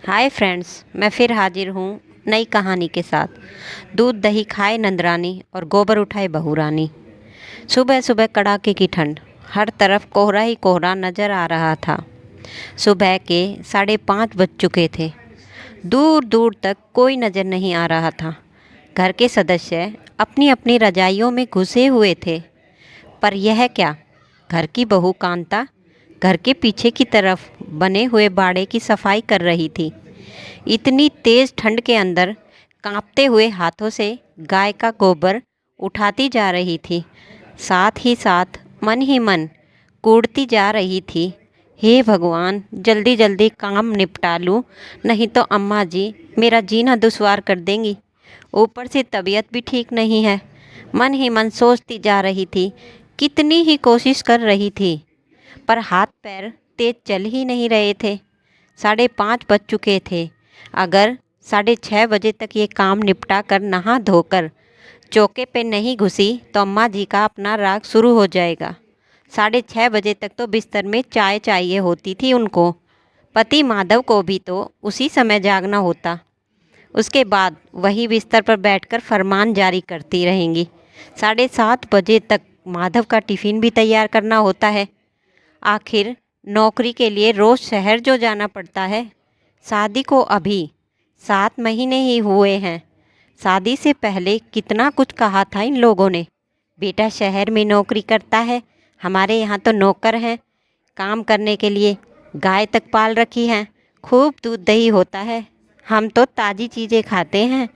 Hi friends, मैं फिर हाजिर हूँ नई कहानी के साथ। दूध दही खाए नंदरानी और गोबर उठाए बहू रानी। सुबह सुबह कड़ाके की ठंड, हर तरफ कोहरा ही कोहरा नजर आ रहा था। सुबह के 5:30 बज चुके थे। दूर दूर तक कोई नज़र नहीं आ रहा था। घर के सदस्य अपनी अपनी रजाइयों में घुसे हुए थे। पर यह क्या, घर की बहू कांता घर के पीछे की तरफ बने हुए बाड़े की सफाई कर रही थी। इतनी तेज ठंड के अंदर कांपते हुए हाथों से गाय का गोबर उठाती जा रही थी। साथ ही साथ मन ही मन कूड़ती जा रही थी, हे भगवान, जल्दी जल्दी काम निपटा लूँ, नहीं तो अम्मा जी मेरा जीना दुश्वार कर देंगी। ऊपर से तबीयत भी ठीक नहीं है। मन ही मन सोचती जा रही थी। कितनी ही कोशिश कर रही थी, पर हाथ पैर तेज चल ही नहीं रहे थे। 5:30 बज चुके थे। अगर 6:30 बजे तक ये काम निपटा कर नहा धोकर चौके पे नहीं घुसी तो अम्मा जी का अपना राग शुरू हो जाएगा। 6:30 बजे तक तो बिस्तर में चाय चाहिए होती थी उनको। पति माधव को भी तो उसी समय जागना होता। उसके बाद वही बिस्तर पर बैठकर फरमान जारी करती रहेंगी। 7:30 बजे तक माधव का टिफ़िन भी तैयार करना होता है। आखिर नौकरी के लिए रोज़ शहर जो जाना पड़ता है। शादी को अभी 7 महीने ही हुए हैं। शादी से पहले कितना कुछ कहा था इन लोगों ने। बेटा शहर में नौकरी करता है, हमारे यहाँ तो नौकर हैं काम करने के लिए। गाय तक पाल रखी हैं, खूब दूध दही होता है। हम तो ताज़ी चीज़ें खाते हैं।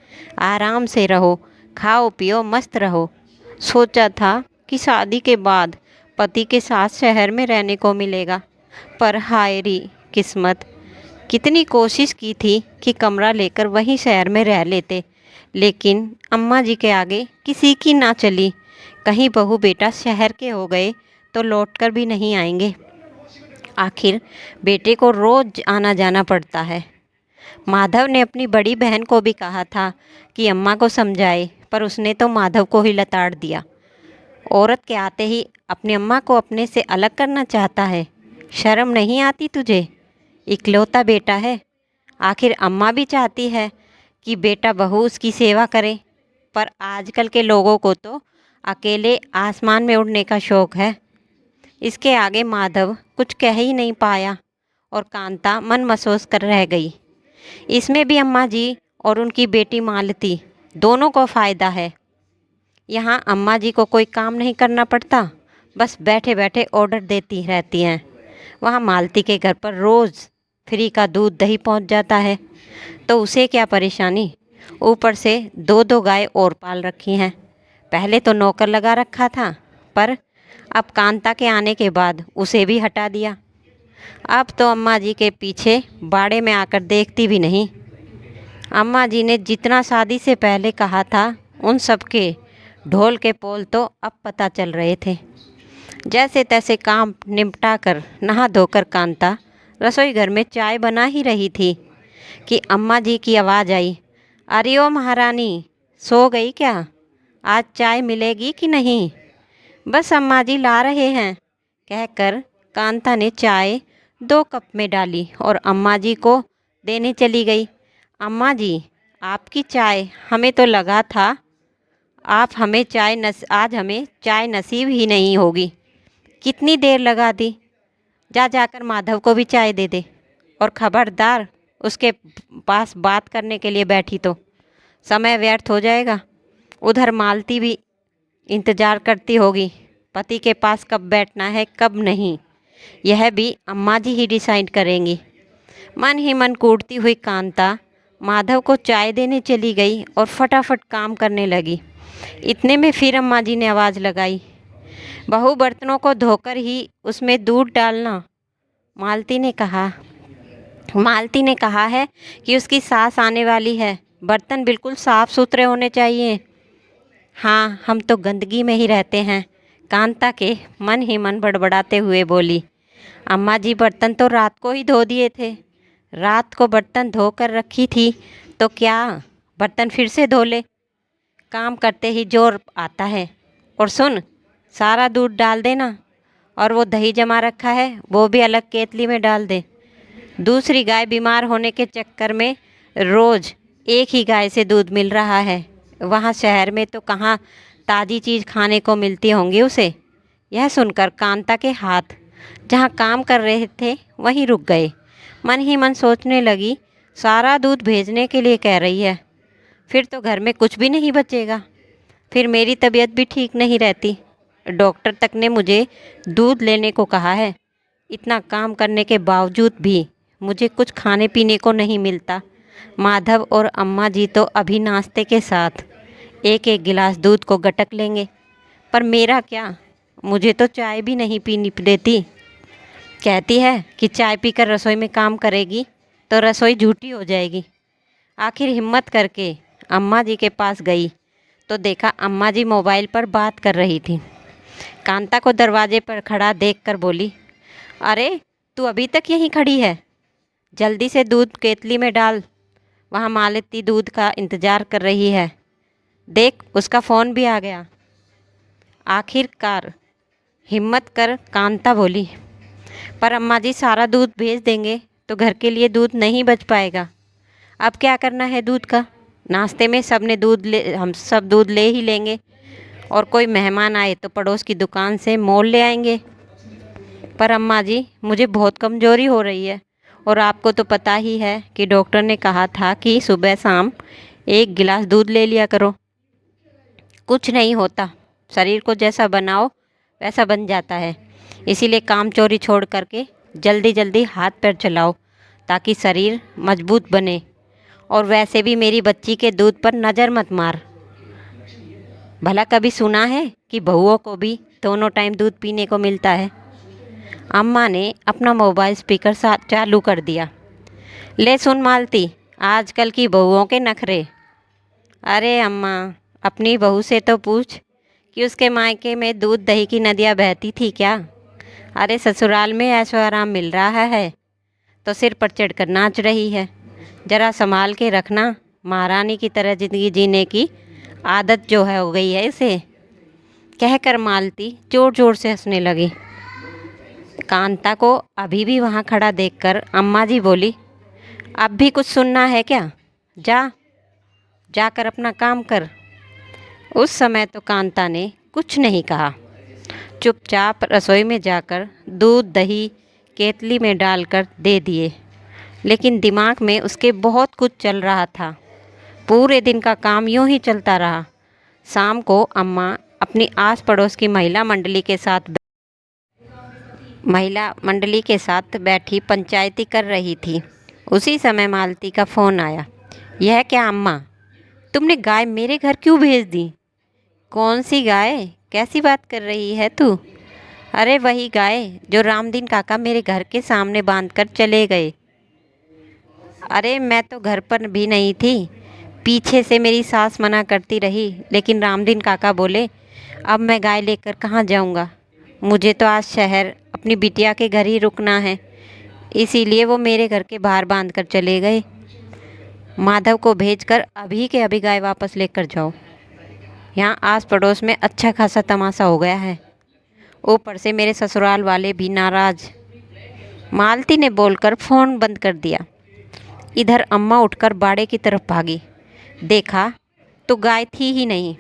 आराम से रहो, खाओ पियो मस्त रहो। सोचा था कि शादी के बाद पति के साथ शहर में रहने को मिलेगा, पर हाय री किस्मत। कितनी कोशिश की थी कि कमरा लेकर वहीं शहर में रह लेते, लेकिन अम्मा जी के आगे किसी की ना चली। कहीं बहू बेटा शहर के हो गए तो लौटकर भी नहीं आएंगे। आखिर बेटे को रोज आना जाना पड़ता है। माधव ने अपनी बड़ी बहन को भी कहा था कि अम्मा को समझाए, पर उसने तो माधव को ही लताड़ दिया। औरत के आते ही अपनी अम्मा को अपने से अलग करना चाहता है। शर्म नहीं आती तुझे? इकलौता बेटा है। आखिर अम्मा भी चाहती है कि बेटा बहू उसकी सेवा करे, पर आजकल के लोगों को तो अकेले आसमान में उड़ने का शौक़ है। इसके आगे माधव कुछ कह ही नहीं पाया और कांता मन महसूस कर रह गई। इसमें भी अम्मा जी और उनकी बेटी मालती दोनों को फ़ायदा है। यहाँ अम्मा जी को कोई काम नहीं करना पड़ता, बस बैठे बैठे ऑर्डर देती रहती हैं। वहाँ मालती के घर पर रोज़ फ्री का दूध दही पहुँच जाता है, तो उसे क्या परेशानी। ऊपर से 2-2 गाय और पाल रखी हैं। पहले तो नौकर लगा रखा था, पर अब कांता के आने के बाद उसे भी हटा दिया। अब तो अम्मा जी के पीछे बाड़े में आकर देखती भी नहीं। अम्मा जी ने जितना शादी से पहले कहा था, उन सब के ढोल के पोल तो अब पता चल रहे थे। जैसे तैसे काम निपटा कर नहा धोकर कांता रसोई घर में चाय बना ही रही थी कि अम्मा जी की आवाज़ आई। अरे ओ महारानी, सो गई क्या? आज चाय मिलेगी कि नहीं? बस अम्मा जी ला रहे हैं, कहकर कांता ने चाय 2 कप में डाली और अम्मा जी को देने चली गई। अम्मा जी, आपकी चाय, हमें तो लगा था आप हमें आज हमें चाय नसीब ही नहीं होगी। कितनी देर लगा दी। जाकर माधव को भी चाय दे दे, और खबरदार उसके पास बात करने के लिए बैठी तो समय व्यर्थ हो जाएगा। उधर मालती भी इंतज़ार करती होगी, पति के पास कब बैठना है कब नहीं, यह भी अम्मा जी ही डिसाइड करेंगी। मन ही मन कूटती हुई कांता माधव को चाय देने चली गई और फटाफट काम करने लगी। इतने में फिर अम्मा जी ने आवाज़ लगाई, बहू बर्तनों को धोकर ही उसमें दूध डालना। मालती ने कहा है कि उसकी सास आने वाली है, बर्तन बिल्कुल साफ़ सुथरे होने चाहिए। हाँ, हम तो गंदगी में ही रहते हैं, कांता के मन ही मन बड़बड़ाते हुए बोली। अम्मा जी बर्तन तो रात को ही धो दिए थे। रात को बर्तन धोकर रखी थी तो क्या बर्तन फिर से धो ले? काम करते ही जोर आता है। और सुन, सारा दूध डाल देना, और वो दही जमा रखा है वो भी अलग केतली में डाल दे। दूसरी गाय बीमार होने के चक्कर में रोज़ एक ही गाय से दूध मिल रहा है। वहाँ शहर में तो कहाँ ताज़ी चीज़ खाने को मिलती होंगी उसे। यह सुनकर कांता के हाथ जहाँ काम कर रहे थे वहीं रुक गए। मन ही मन सोचने लगी, सारा दूध भेजने के लिए कह रही है, फिर तो घर में कुछ भी नहीं बचेगा, फिर मेरी तबीयत भी ठीक नहीं रहती। डॉक्टर तक ने मुझे दूध लेने को कहा है। इतना काम करने के बावजूद भी मुझे कुछ खाने पीने को नहीं मिलता। माधव और अम्मा जी तो अभी नाश्ते के साथ एक एक गिलास दूध को गटक लेंगे, पर मेरा क्या, मुझे तो चाय भी नहीं पीनी देती। कहती है कि चाय पीकर रसोई में काम करेगी तो रसोई झूठी हो जाएगी। आखिर हिम्मत करके अम्मा जी के पास गई तो देखा अम्मा जी मोबाइल पर बात कर रही थी। कांता को दरवाजे पर खड़ा देखकर बोली, अरे तू अभी तक यहीं खड़ी है? जल्दी से दूध केतली में डाल, वहाँ मालती दूध का इंतज़ार कर रही है। देख उसका फ़ोन भी आ गया। आखिरकार हिम्मत कर कांता बोली, पर अम्मा जी सारा दूध भेज देंगे तो घर के लिए दूध नहीं बच पाएगा। अब क्या करना है दूध का? नाश्ते में हम सब दूध ले ही लेंगे, और कोई मेहमान आए तो पड़ोस की दुकान से मोल ले आएंगे। पर अम्मा जी मुझे बहुत कमज़ोरी हो रही है, और आपको तो पता ही है कि डॉक्टर ने कहा था कि सुबह शाम एक गिलास दूध ले लिया करो। कुछ नहीं होता, शरीर को जैसा बनाओ वैसा बन जाता है। इसीलिए काम चोरी छोड़ करके जल्दी जल्दी हाथ पैर चलाओ ताकि शरीर मजबूत बने। और वैसे भी मेरी बच्ची के दूध पर नज़र मत मार। भला कभी सुना है कि बहुओं को भी दोनों टाइम दूध पीने को मिलता है? अम्मा ने अपना मोबाइल स्पीकर चालू कर दिया। ले सुन मालती, आजकल की बहुओं के नखरे। अरे अम्मा, अपनी बहू से तो पूछ कि उसके मायके में दूध दही की नदियाँ बहती थी क्या? अरे ससुराल में ऐशो आराम मिल रहा है तो सिर पर चढ़कर नाच रही है। ज़रा संभाल के रखना, महारानी की तरह ज़िंदगी जीने की आदत जो है हो गई है इसे। कहकर मालती ज़ोर ज़ोर से हंसने लगी। कांता को अभी भी वहाँ खड़ा देखकर अम्मा जी बोली, अब भी कुछ सुनना है क्या? जाकर अपना काम कर। उस समय तो कांता ने कुछ नहीं कहा, चुपचाप रसोई में जाकर दूध दही केतली में डालकर दे दिए। लेकिन दिमाग में उसके बहुत कुछ चल रहा था। पूरे दिन का काम यूं ही चलता रहा। शाम को अम्मा अपनी आस पड़ोस की महिला मंडली के साथ बैठी पंचायती कर रही थी। उसी समय मालती का फ़ोन आया। यह क्या अम्मा, तुमने गाय मेरे घर क्यों भेज दी? कौन सी गाय? कैसी बात कर रही है तू? अरे वही गाय जो रामदीन काका मेरे घर के सामने बांध कर चले गए। अरे मैं तो घर पर भी नहीं थी, पीछे से मेरी सास मना करती रही, लेकिन रामदीन काका बोले अब मैं गाय लेकर कहाँ जाऊँगा, मुझे तो आज शहर अपनी बिटिया के घर ही रुकना है, इसीलिए वो मेरे घर के बाहर बांध कर चले गए। माधव को भेजकर अभी के अभी गाय वापस लेकर जाओ। यहाँ आस पड़ोस में अच्छा खासा तमाशा हो गया है, ऊपर से मेरे ससुराल वाले भी नाराज़। मालती ने बोलकर फ़ोन बंद कर दिया। इधर अम्मा उठकर बाड़े की तरफ भागी। देखा तो गाय थी ही नहीं।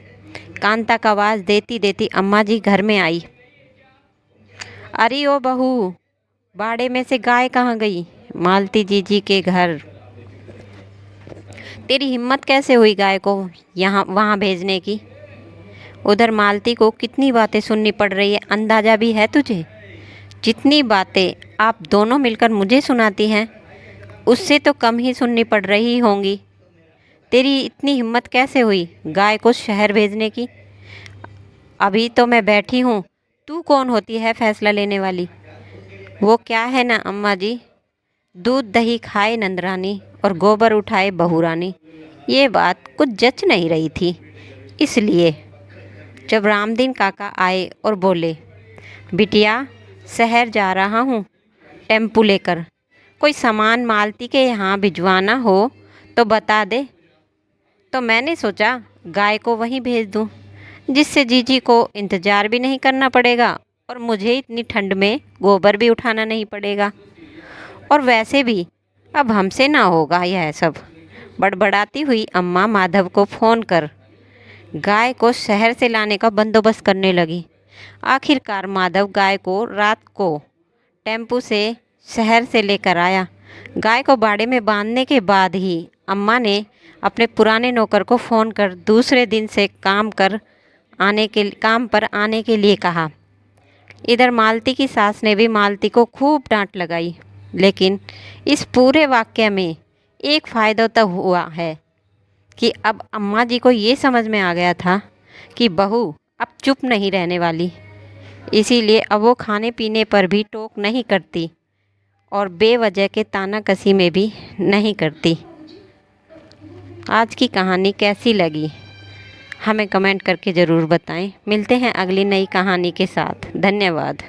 कांता का आवाज़ देती देती अम्मा जी घर में आई। अरे ओ बहू, बाड़े में से गाय कहाँ गई? मालती जी के घर। तेरी हिम्मत कैसे हुई गाय को यहाँ वहाँ भेजने की? उधर मालती को कितनी बातें सुननी पड़ रही है, अंदाज़ा भी है तुझे? जितनी बातें आप दोनों मिलकर मुझे सुनाती हैं उससे तो कम ही सुननी पड़ रही होंगी। तेरी इतनी हिम्मत कैसे हुई गाय को शहर भेजने की? अभी तो मैं बैठी हूँ, तू कौन होती है फैसला लेने वाली? वो क्या है ना अम्मा जी, दूध दही खाए नंदरानी और गोबर उठाए बहुरानी, ये बात कुछ जच नहीं रही थी। इसलिए जब रामदीन काका आए और बोले, बिटिया शहर जा रहा हूँ टेम्पू लेकर, कोई सामान मालती के यहाँ भिजवाना हो तो बता दे, तो मैंने सोचा गाय को वहीं भेज दूँ, जिससे जीजी को इंतज़ार भी नहीं करना पड़ेगा और मुझे इतनी ठंड में गोबर भी उठाना नहीं पड़ेगा। और वैसे भी अब हमसे ना होगा यह सब। बड़बड़ाती हुई अम्मा माधव को फ़ोन कर गाय को शहर से लाने का बंदोबस्त करने लगी। आखिरकार माधव गाय को रात को टेम्पू से शहर से लेकर आया। गाय को बाड़े में बांधने के बाद ही अम्मा ने अपने पुराने नौकर को फ़ोन कर दूसरे दिन से काम पर आने के लिए कहा। इधर मालती की सास ने भी मालती को खूब डांट लगाई। लेकिन इस पूरे वाक़ये में एक फ़ायदा तो हुआ है कि अब अम्मा जी को ये समझ में आ गया था कि बहू अब चुप नहीं रहने वाली। इसीलिए अब वो खाने पीने पर भी टोक नहीं करती और बेवजह के तानाकसी में भी नहीं करती। आज की कहानी कैसी लगी हमें कमेंट करके ज़रूर बताएं। मिलते हैं अगली नई कहानी के साथ। धन्यवाद।